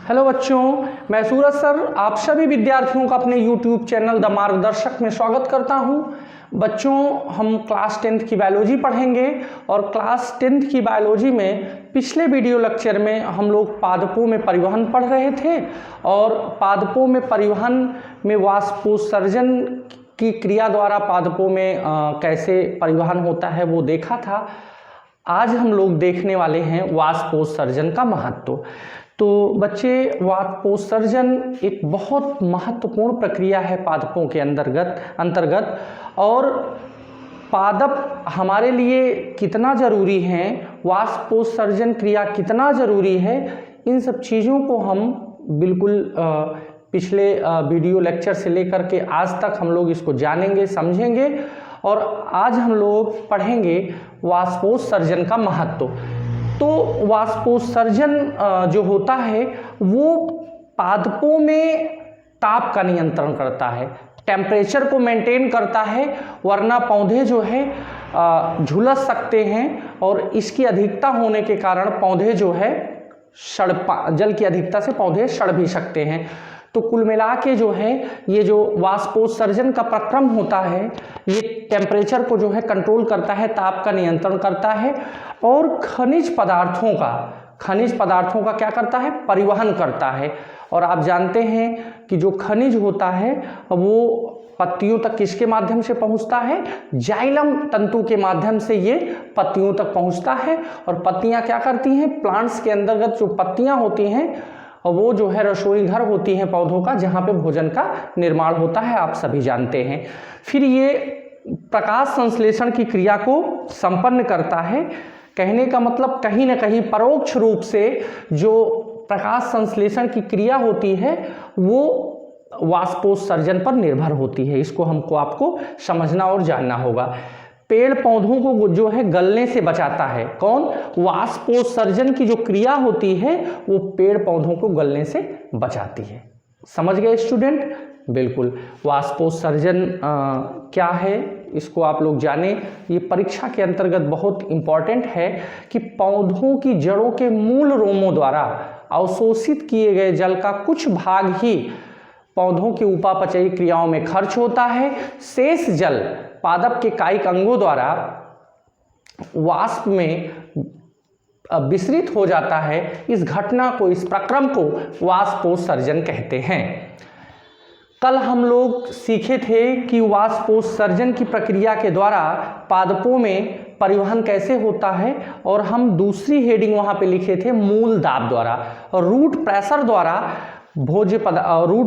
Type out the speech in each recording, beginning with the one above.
Hello बच्चों, मैं सूरज sir आप सभी विद्यार्थियों का अपने YouTube चैनल द मार्गदर्शक में स्वागत करता हूं। बच्चों, हम क्लास 10th की बायोलॉजी पढ़ेंगे और क्लास 10th की बायोलॉजी में पिछले वीडियो लेक्चर में हम लोग पादपों में परिवहन पढ़ रहे थे और पादपों में परिवहन में वाष्पोत्सर्जन की क्रिया द्वारा पादपों में कैसे परिवहन होता है वो देखा था। आज हम लोग देखने वाले हैं वाष्पोत्सर्जन का महत्व। तो बच्चे, वाष्पोत्सर्जन एक बहुत महत्वपूर्ण प्रक्रिया है पादपों के अंतर्गत और पादप हमारे लिए कितना ज़रूरी है, वाष्पोत्सर्जन क्रिया कितना ज़रूरी है, इन सब चीज़ों को हम बिल्कुल पिछले वीडियो लेक्चर से लेकर के आज तक हम लोग इसको जानेंगे, समझेंगे और आज हम लोग पढ़ेंगे वाष्पोत्सर्जन का महत्व। तो वाष्पोत्सर्जन जो होता है वो पादपों में ताप का नियंत्रण करता है, टेम्परेचर को मेंटेन करता है, वरना पौधे जो है झुलस सकते हैं और इसकी अधिकता होने के कारण पौधे जो है जल की अधिकता से पौधे सड़ भी सकते हैं। तो कुल मिला के जो है ये जो वाष्पोत्सर्जन का प्रक्रम होता है ये टेम्परेचर को जो है कंट्रोल करता है, ताप का नियंत्रण करता है और खनिज पदार्थों का क्या करता है, परिवहन करता है। और आप जानते हैं कि जो खनिज होता है वो पत्तियों तक किसके माध्यम से पहुंचता है, जाइलम तंतु के माध्यम से ये पत्तियों तक पहुंचता है। और पत्तियां क्या करती हैं, प्लांट्स के अंतर्गत जो पत्तियां होती हैं वो जो है रसोई घर होती हैं पौधों का, जहाँ पे भोजन का निर्माण होता है, आप सभी जानते हैं। फिर ये प्रकाश संश्लेषण की क्रिया को संपन्न करता है। कहने का मतलब कहीं ना कहीं परोक्ष रूप से जो प्रकाश संश्लेषण की क्रिया होती है वो वाष्पोत्सर्जन पर निर्भर होती है। इसको आपको समझना और जानना होगा। पेड़ पौधों को जो है गलने से बचाता है कौन, वाष्पोत्सर्जन की जो क्रिया होती है वो पेड़ पौधों को गलने से बचाती है। समझ गए स्टूडेंट? बिल्कुल। वाष्पोत्सर्जन क्या है इसको आप लोग जाने, ये परीक्षा के अंतर्गत बहुत इंपॉर्टेंट है कि पौधों की जड़ों के मूल रोमों द्वारा अवशोषित किए गए जल का कुछ भाग ही पौधों की उपापचयी क्रियाओं में खर्च होता है। शेष जल पादप के कायिक अंगों द्वारा वाष्प में विसरित हो जाता है। इस घटना को, इस प्रक्रम को वाष्पोत्सर्जन कहते हैं। कल हम लोग सीखे थे कि वाष्पोत्सर्जन की प्रक्रिया के द्वारा पादपों में परिवहन कैसे होता है और हम दूसरी हेडिंग वहां पे लिखे थे मूल दाब द्वारा और रूट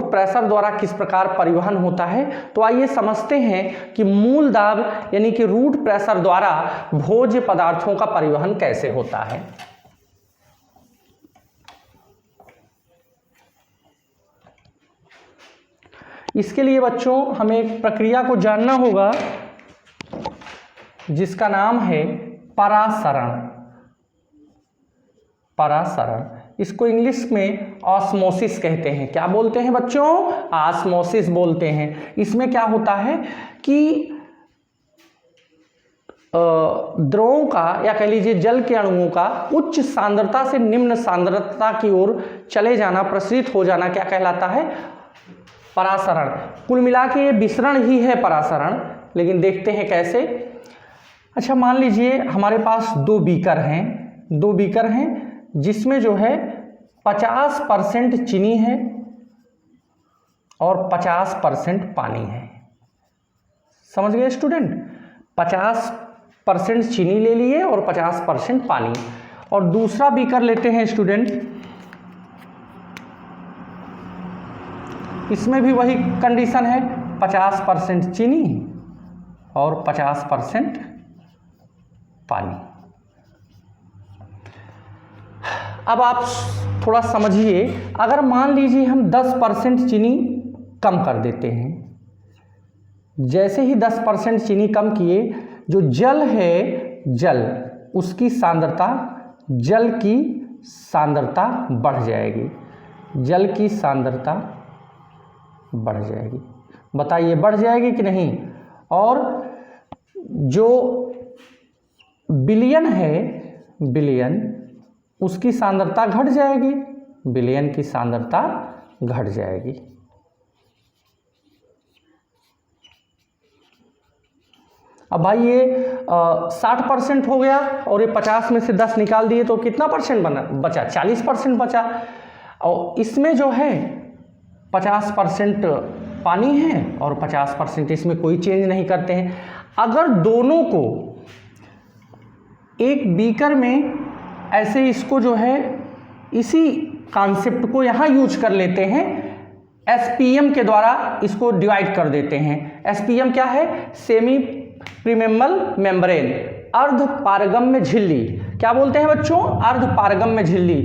प्रेशर द्वारा किस प्रकार परिवहन होता है। तो आइए समझते हैं कि मूल दाब यानी कि रूट प्रेशर द्वारा भोज्य पदार्थों का परिवहन कैसे होता है। इसके लिए बच्चों हमें एक प्रक्रिया को जानना होगा जिसका नाम है परासरण। इसको इंग्लिश में ऑस्मोसिस कहते हैं। क्या बोलते हैं बच्चों? ऑस्मोसिस बोलते हैं। इसमें क्या होता है कि द्रवों का या कह लीजिए जल के अणुओं का उच्च सांद्रता से निम्न सांद्रता की ओर चले जाना, प्रसरित हो जाना क्या कहलाता है? परासरण। कुल मिला के ये विसरण ही है परासरण, लेकिन देखते हैं कैसे। अच्छा, मान लीजिए हमारे पास दो बीकर हैं जिसमें जो है 50% चीनी है और 50% पानी है। समझ गए स्टूडेंट? 50% चीनी ले लिए और 50% पानी। और दूसरा बीकर लेते हैं स्टूडेंट, इसमें भी वही कंडीशन है, 50% चीनी और 50% पानी। अब आप थोड़ा समझिए, अगर मान लीजिए हम 10% चीनी कम कर देते हैं, जैसे ही 10% चीनी कम किए, जो जल है उसकी सांद्रता, जल की सांद्रता बढ़ जाएगी, जल की सांद्रता बढ़ जाएगी। बताइए बढ़ जाएगी कि नहीं? और जो बिलियन है, उसकी सांद्रता घट जाएगी, विलयन की सांद्रता घट जाएगी। अब भाई ये 60% हो गया और ये 50 में से 10 निकाल दिए तो कितना परसेंट बचा? 40% बचा। और इसमें जो है 50% पानी है और 50% इसमें कोई चेंज नहीं करते हैं। अगर दोनों को एक बीकर में ऐसे इसको जो है इसी कॉन्सेप्ट को यहाँ यूज कर लेते हैं, एसपीएम के द्वारा इसको डिवाइड कर देते हैं। एसपीएम क्या है? सेमी प्रीमेम्बल मेम्ब्रेन, अर्ध पारगम्य झिल्ली। क्या बोलते हैं बच्चों? अर्ध पारगम्य झिल्ली।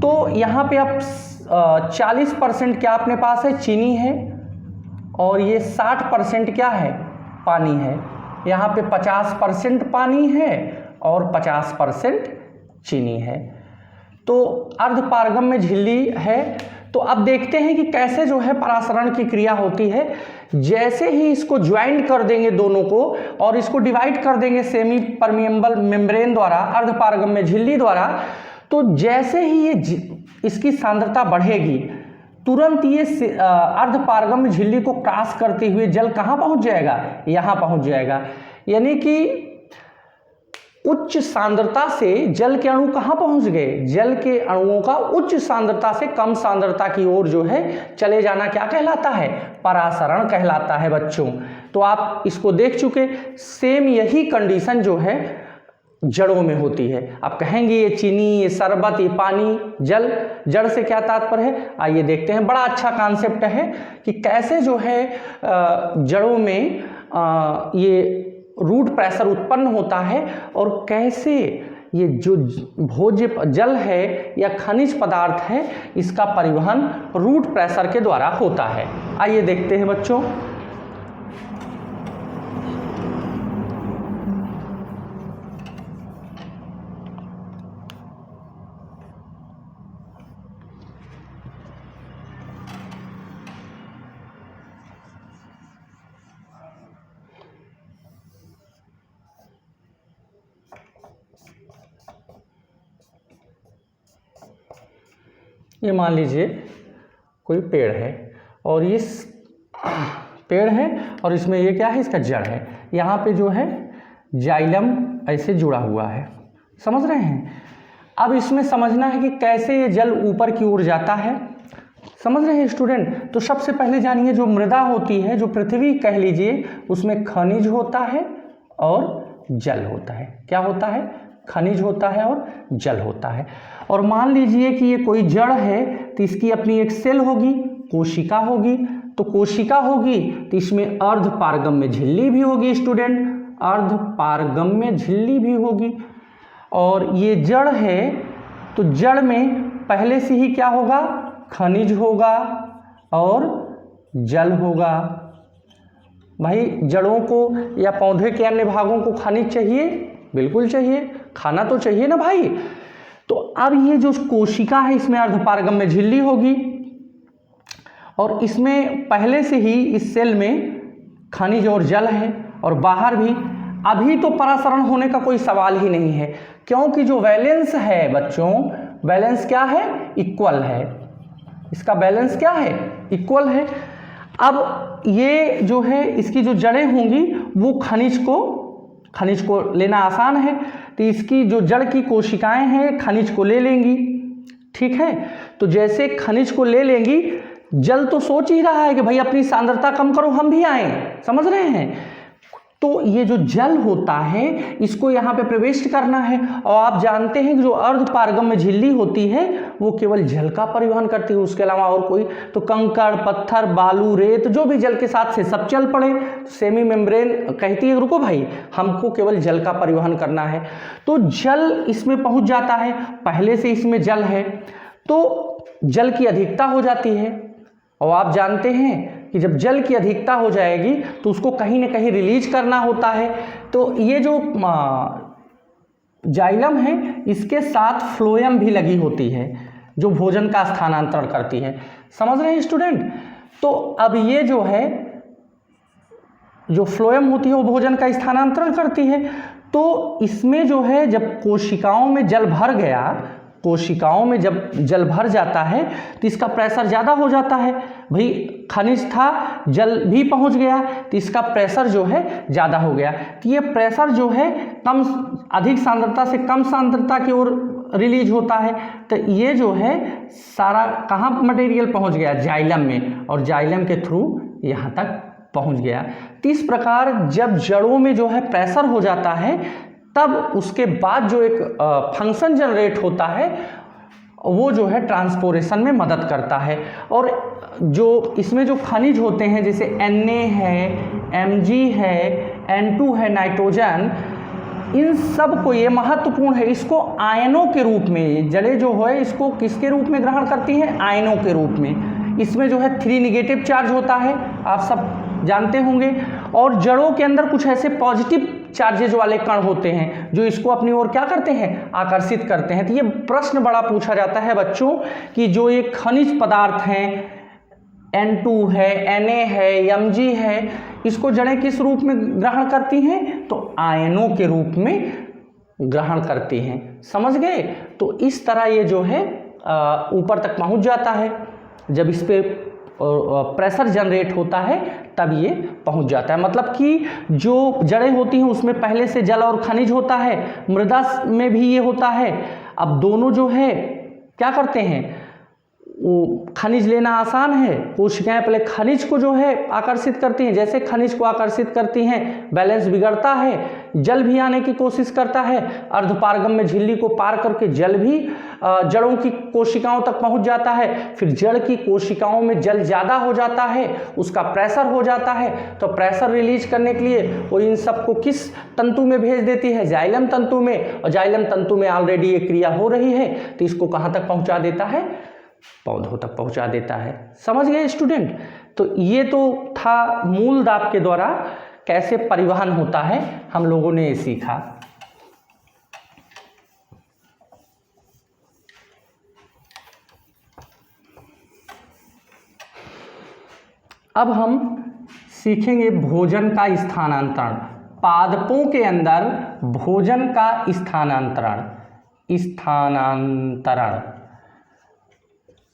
तो यहाँ पे आप 40% क्या अपने पास है? चीनी है और ये 60% क्या है? पानी है। यहाँ पे 50% पानी है और 50% चीनी है। तो अर्ध पारगम्य झिल्ली है। तो अब देखते हैं कि कैसे जो है परासरण की क्रिया होती है। जैसे ही इसको ज्वाइंट कर देंगे दोनों को और इसको डिवाइड कर देंगे सेमी परमिएबल मेम्ब्रेन द्वारा, अर्ध पारगम्य झिल्ली द्वारा, तो जैसे ही ये इसकी सांद्रता बढ़ेगी तुरंत ये अर्ध पारगम्य झिल्ली को क्रॉस करते हुए जल कहाँ पहुँच जाएगा? यहाँ पहुँच जाएगा। यानी कि उच्च सांद्रता से जल के अणु कहाँ पहुँच गए? जल के अणुओं का उच्च सांद्रता से कम सांद्रता की ओर जो है चले जाना क्या कहलाता है? परासरण कहलाता है बच्चों। तो आप इसको देख चुके। सेम यही कंडीशन जो है जड़ों में होती है। आप कहेंगे ये चीनी, ये शरबत, ये पानी, जल, जड़ से क्या तात्पर्य है? आइए देखते हैं। बड़ा अच्छा कॉन्सेप्ट है कि कैसे जो है जड़ों में ये रूट प्रेशर उत्पन्न होता है और कैसे ये जो भोज्य जल है या खनिज पदार्थ है इसका परिवहन रूट प्रेशर के द्वारा होता है। आइए देखते हैं बच्चों। ये मान लीजिए कोई पेड़ है और इस पेड़ है और इसमें ये क्या है? इसका जड़ है। यहाँ पे जो है जाइलम ऐसे जुड़ा हुआ है, समझ रहे हैं? अब इसमें समझना है कि कैसे ये जल ऊपर की ओर जाता है। समझ रहे हैं स्टूडेंट? तो सबसे पहले जानिए, जो मृदा होती है, जो पृथ्वी कह लीजिए, उसमें खनिज होता है और जल होता है। क्या होता है? खनिज होता है और जल होता है। और मान लीजिए कि ये कोई जड़ है तो इसकी अपनी एक सेल होगी, कोशिका होगी। तो कोशिका होगी तो इसमें अर्ध पारगम्य झिल्ली भी होगी स्टूडेंट, अर्ध पारगम्य झिल्ली भी होगी। और ये जड़ है तो जड़ में पहले से ही क्या होगा? खनिज होगा और जल होगा। भाई जड़ों को या पौधे के अन्य भागों को खनिज चाहिए? बिल्कुल चाहिए, खाना तो चाहिए ना भाई। तो अब ये जो कोशिका है इसमें अर्धपारगम्य झिल्ली होगी और इसमें पहले से ही इस सेल में खनिज और जल है और बाहर भी। अभी तो परासरण होने का कोई सवाल ही नहीं है, क्योंकि जो वैलेंस है बच्चों, बैलेंस क्या है? इक्वल है। इसका बैलेंस क्या है? इक्वल है। अब ये जो है इसकी जो जड़ें होंगी वो खनिज को लेना आसान है, तो इसकी जो जड़ की कोशिकाएं हैं खनिज को ले लेंगी। ठीक है, तो जैसे खनिज को ले लेंगी, जल तो सोच ही रहा है कि भाई अपनी सांद्रता कम करो, हम भी आए। समझ रहे हैं? तो ये जो जल होता है इसको यहाँ पे प्रविष्ट करना है। और आप जानते हैं कि जो अर्ध पारगम्य झिल्ली होती है वो केवल जल का परिवहन करती है, उसके अलावा और कोई, तो कंकड़, पत्थर, बालू, रेत जो भी जल के साथ से सब चल पड़े। सेमी मेम्ब्रेन कहती है रुको भाई, हमको केवल जल का परिवहन करना है। तो जल इसमें पहुँच जाता है, पहले से इसमें जल है तो जल की अधिकता हो जाती है। और आप जानते हैं कि जब जल की अधिकता हो जाएगी तो उसको कहीं ना कहीं रिलीज करना होता है। तो ये जो जाइलम है इसके साथ फ्लोएम भी लगी होती है जो भोजन का स्थानांतरण करती है। समझ रहे हैं स्टूडेंट? तो अब ये जो है जो फ्लोएम होती है वो भोजन का स्थानांतरण करती है। तो इसमें जो है जब कोशिकाओं में जल भर गया कोशिकाओं में जब जल भर जाता है तो इसका प्रेशर ज़्यादा हो जाता है। भाई खनिज था, जल भी पहुंच गया तो इसका प्रेशर जो है ज़्यादा हो गया। तो ये प्रेशर जो है कम, अधिक सांद्रता से कम सांद्रता की ओर रिलीज होता है। तो ये जो है सारा कहाँ मटेरियल पहुंच गया, जाइलम में, और जाइलम के थ्रू यहाँ तक पहुंच गया। तो इस प्रकार जब जड़ों में जो है प्रेशर हो जाता है तब उसके बाद जो एक फंक्शन जनरेट होता है वो जो है ट्रांसपोरेशन में मदद करता है। और जो इसमें जो खनिज होते हैं जैसे Na है, Mg है, N2 है, नाइट्रोजन, इन सब को, ये महत्वपूर्ण है, इसको आयनों के रूप में जड़ें जो है इसको किसके रूप में ग्रहण करती हैं, आयनों के रूप में। इसमें जो है 3 निगेटिव चार्ज होता है, आप सब जानते होंगे, और जड़ों के अंदर कुछ ऐसे पॉजिटिव चार्जेज वाले कण होते हैं जो इसको अपनी ओर क्या करते हैं, आकर्षित करते हैं। तो ये प्रश्न बड़ा पूछा जाता है बच्चों कि जो ये खनिज पदार्थ हैं, N2 है, Na है, Mg है, इसको जड़ें किस रूप में ग्रहण करती हैं, तो आयनों के रूप में ग्रहण करती हैं। समझ गए? तो इस तरह ये जो है ऊपर तक पहुंच जाता है। जब इस पे प्रेशर जनरेट होता है तब ये पहुंच जाता है। मतलब कि जो जड़ें होती हैं उसमें पहले से जल और खनिज होता है, मृदा में भी ये होता है। अब दोनों जो है क्या करते हैं, वो खनिज लेना आसान है, कोशिकाएं पहले खनिज को जो है आकर्षित करती हैं, जैसे खनिज को आकर्षित करती हैं बैलेंस बिगड़ता है, जल भी आने की कोशिश करता है, अर्धपारगम में झिल्ली को पार करके जल भी जड़ों की कोशिकाओं तक पहुंच जाता है। फिर जड़ की कोशिकाओं में जल ज़्यादा हो जाता है, उसका प्रेशर हो जाता है, तो प्रेशर रिलीज करने के लिए वो इन सबको किस तंतु में भेज देती है, जाइलम तंतु में, और जाइलम तंतु में ऑलरेडी ये क्रिया हो रही है तो इसको कहाँ तक पहुँचा देता है, पौधों तक पहुंचा देता है। समझ गए स्टूडेंट? तो ये तो था मूल दाब के द्वारा कैसे परिवहन होता है, हम लोगों ने ये सीखा। अब हम सीखेंगे भोजन का स्थानांतरण, पादपों के अंदर भोजन का स्थानांतरण।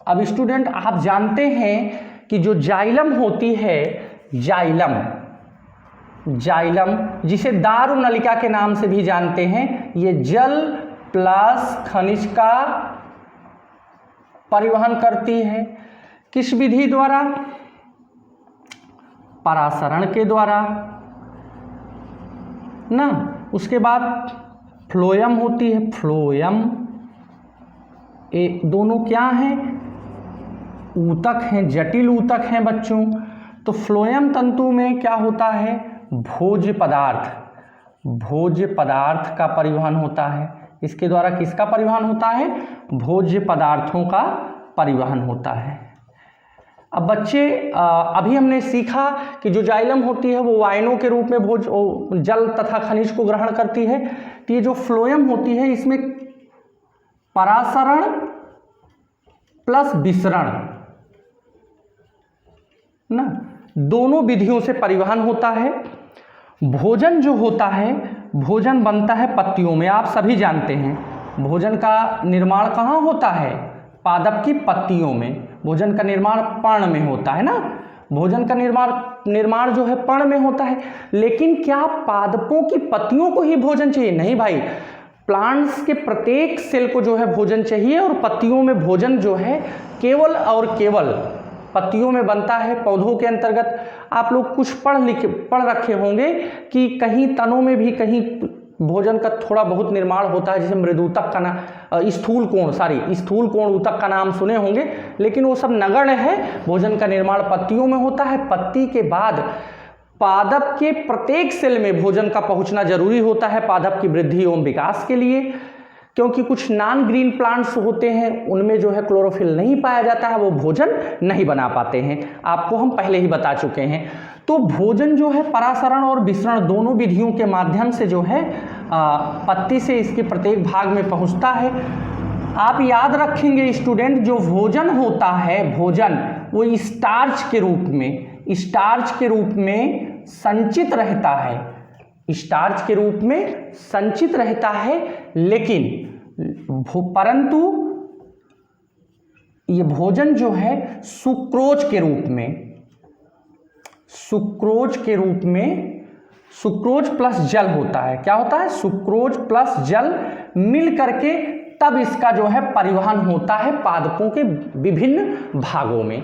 अब स्टूडेंट आप जानते हैं कि जो जाइलम होती है, जाइलम जिसे दारू नलिका के नाम से भी जानते हैं, ये जल प्लस खनिज का परिवहन करती है। किस विधि द्वारा? परासरण के द्वारा ना। उसके बाद फ्लोएम होती है, फ्लोएम, ये दोनों क्या हैं, ऊतक हैं, जटिल ऊतक हैं बच्चों। तो फ्लोएम तंतु में क्या होता है, भोज्य पदार्थ का परिवहन होता है। इसके द्वारा किसका परिवहन होता है, भोज्य पदार्थों का परिवहन होता है। अब बच्चे अभी हमने सीखा कि जो जाइलम होती है वो आयनों के रूप में जल तथा खनिज को ग्रहण करती है। तो ये जो फ्लोएम होती है इसमें परासरण प्लस विसरण ना, दोनों विधियों से परिवहन होता है। भोजन जो होता है, भोजन बनता है पत्तियों में, आप सभी जानते हैं। भोजन का निर्माण कहाँ होता है, पादप की पत्तियों में। भोजन का निर्माण पर्ण में होता है ना, भोजन का निर्माण जो है पर्ण में होता है। लेकिन क्या पादपों की पत्तियों को ही भोजन चाहिए? नहीं भाई, प्लांट्स के प्रत्येक सेल को जो है भोजन चाहिए, और पत्तियों में भोजन जो है केवल और केवल पत्तियों में बनता है। पौधों के अंतर्गत आप लोग कुछ पढ़ रखे होंगे कि कहीं तनों में भी कहीं भोजन का थोड़ा बहुत निर्माण होता है, जैसे मृदूतक का स्थूल कोण ऊतक का नाम सुने होंगे, लेकिन वो सब नगण्य है। भोजन का निर्माण पत्तियों में होता है। पत्ती के बाद पादप के प्रत्येक सेल में भोजन का पहुंचना जरूरी होता है पादप की वृद्धि एवं विकास के लिए, क्योंकि कुछ नॉन ग्रीन प्लांट्स होते हैं उनमें जो है क्लोरोफिल नहीं पाया जाता है, वो भोजन नहीं बना पाते हैं, आपको हम पहले ही बता चुके हैं। तो भोजन जो है परासरण और विसरण दोनों विधियों के माध्यम से जो है पत्ती से इसके प्रत्येक भाग में पहुंचता है। आप याद रखेंगे स्टूडेंट, जो भोजन होता है, भोजन वो स्टार्च के रूप में संचित रहता है, स्टार्च के रूप में संचित रहता है। लेकिन परंतु ये भोजन जो है सुक्रोज के रूप में, सुक्रोज के रूप में, सुक्रोज प्लस जल होता है। क्या होता है? सुक्रोज प्लस जल मिल करके तब इसका जो है परिवहन होता है पादपों के विभिन्न भागों में।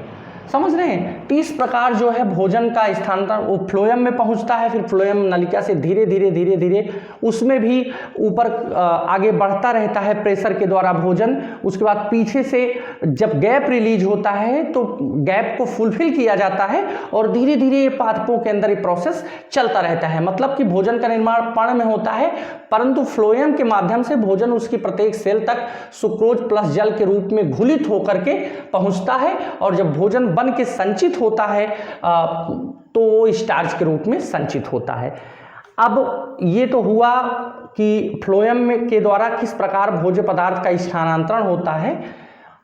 समझ रहे हैं? तो इस प्रकार जो है भोजन का स्थानांतरण वो फ्लोएम में पहुंचता है, फिर फ्लोएम नलिका से धीरे धीरे उसमें भी ऊपर आगे बढ़ता रहता है प्रेशर के द्वारा भोजन। उसके बाद पीछे से जब गैप रिलीज होता है तो गैप को फुलफिल किया जाता है और धीरे धीरे पादपों के अंदर ये प्रोसेस चलता रहता है। मतलब कि भोजन का निर्माण पर्ण में होता है, परंतु फ्लोएम के माध्यम से भोजन उसकी प्रत्येक सेल तक सुक्रोज प्लस जल के रूप में घुलित होकर के पहुंचता है और जब भोजन बन के संचित होता है तो वो स्टार्च के रूप में संचित होता है। अब ये तो हुआ कि फ्लोएम में के द्वारा किस प्रकार भोज्य पदार्थ का स्थानांतरण होता है।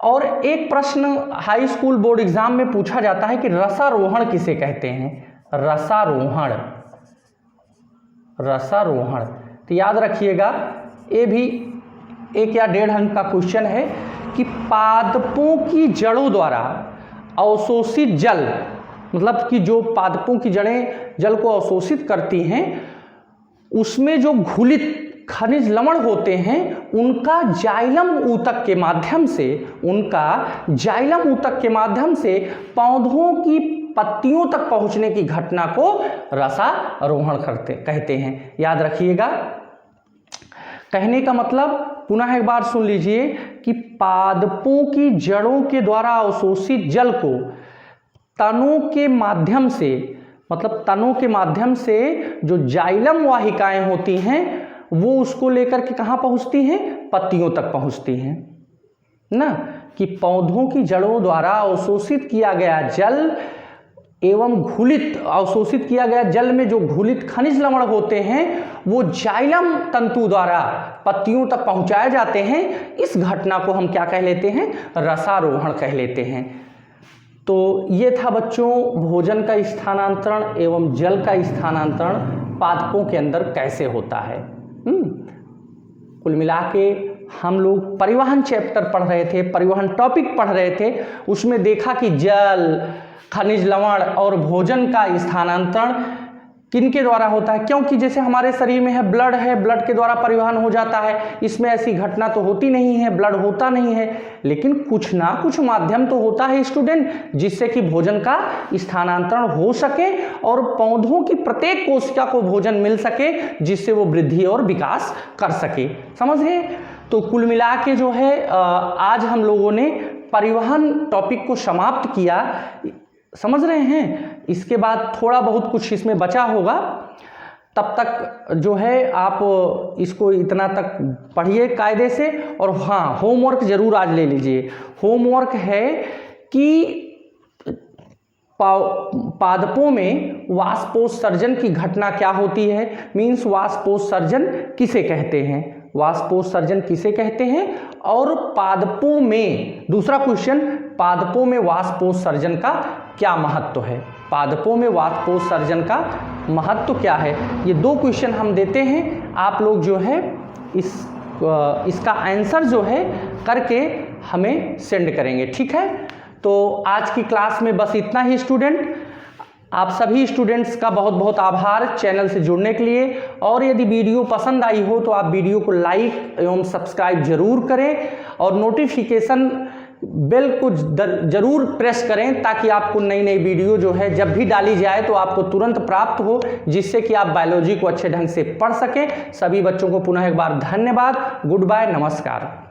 और एक प्रश्न हाई स्कूल बोर्ड एग्जाम में पूछा जाता है कि रसारोहण किसे कहते हैं? रसारोहण, रसारोहण। तो याद रखिएगा ये भी 1 या 1.5 अंक का क्वेश्चन है कि पादपों की जड़ों द्वारा अवशोषित जल, मतलब कि जो पादपों की जड़ें जल को अवशोषित करती हैं उसमें जो घुलित खनिज लवण होते हैं उनका जाइलम ऊतक के माध्यम से, उनका जाइलम ऊतक के माध्यम से पौधों की पत्तियों तक पहुंचने की घटना को रसारोहण कहते हैं। याद रखिएगा। कहने का मतलब पुनः एक बार सुन लीजिए कि पादपों की जड़ों के द्वारा अवशोषित जल को तनों के माध्यम से, मतलब तनों के माध्यम से जो जाइलम वाहिकाएं होती हैं वो उसको लेकर के कहाँ पहुँचती हैं? पत्तियों तक पहुँचती हैं ना। कि पौधों की जड़ों द्वारा अवशोषित किया गया जल एवं घुलित, अवशोषित किया गया जल में जो घुलित खनिज लवण होते हैं वो जाइलम तंतु द्वारा पत्तियों तक पहुंचाए जाते हैं। इस घटना को हम क्या कह लेते हैं? रसारोहण कह लेते हैं। तो ये था बच्चों भोजन का स्थानांतरण एवं जल का स्थानांतरण पादपों के अंदर कैसे होता है। कुल मिला के हम लोग परिवहन चैप्टर पढ़ रहे थे, परिवहन टॉपिक पढ़ रहे थे। उसमें देखा कि जल, खनिज लवण और भोजन का स्थानांतरण किनके द्वारा होता है। क्योंकि जैसे हमारे शरीर में है ब्लड के द्वारा परिवहन हो जाता है। इसमें ऐसी घटना तो होती नहीं है, ब्लड होता नहीं है, लेकिन कुछ ना कुछ माध्यम तो होता है स्टूडेंट जिससे कि भोजन का स्थानांतरण हो सके और पौधों की प्रत्येक कोशिका को भोजन मिल सके जिससे वो वृद्धि और विकास कर सके। समझ गए? तो कुल मिला के जो है आज हम लोगों ने परिवहन टॉपिक को समाप्त किया। समझ रहे हैं? इसके बाद थोड़ा बहुत कुछ इसमें बचा होगा, तब तक जो है आप इसको इतना तक पढ़िए कायदे से। और हाँ, होमवर्क जरूर आज ले लीजिए। होमवर्क है कि पादपों में वाष्पोत्सर्जन की घटना क्या होती है, मीन्स वाष्पोत्सर्जन किसे कहते हैं, वाष्पोत्सर्जन किसे कहते हैं। और पादपों में, दूसरा क्वेश्चन, पादपों में वाष्पोत्सर्जन का क्या महत्व है, पादपों में वाष्पोत्सर्जन का महत्व क्या है। ये 2 क्वेश्चन हम देते हैं। आप लोग जो है इसका आंसर जो है करके हमें सेंड करेंगे। ठीक है? तो आज की क्लास में बस इतना ही स्टूडेंट। आप सभी स्टूडेंट्स का बहुत बहुत आभार चैनल से जुड़ने के लिए। और यदि वीडियो पसंद आई हो तो आप वीडियो को लाइक एवं सब्सक्राइब जरूर करें और नोटिफिकेशन बेल को जरूर प्रेस करें ताकि आपको नई नई वीडियो जो है जब भी डाली जाए तो आपको तुरंत प्राप्त हो, जिससे कि आप बायोलॉजी को अच्छे ढंग से पढ़ सकें। सभी बच्चों को पुनः एक बार धन्यवाद। गुड बाय, नमस्कार।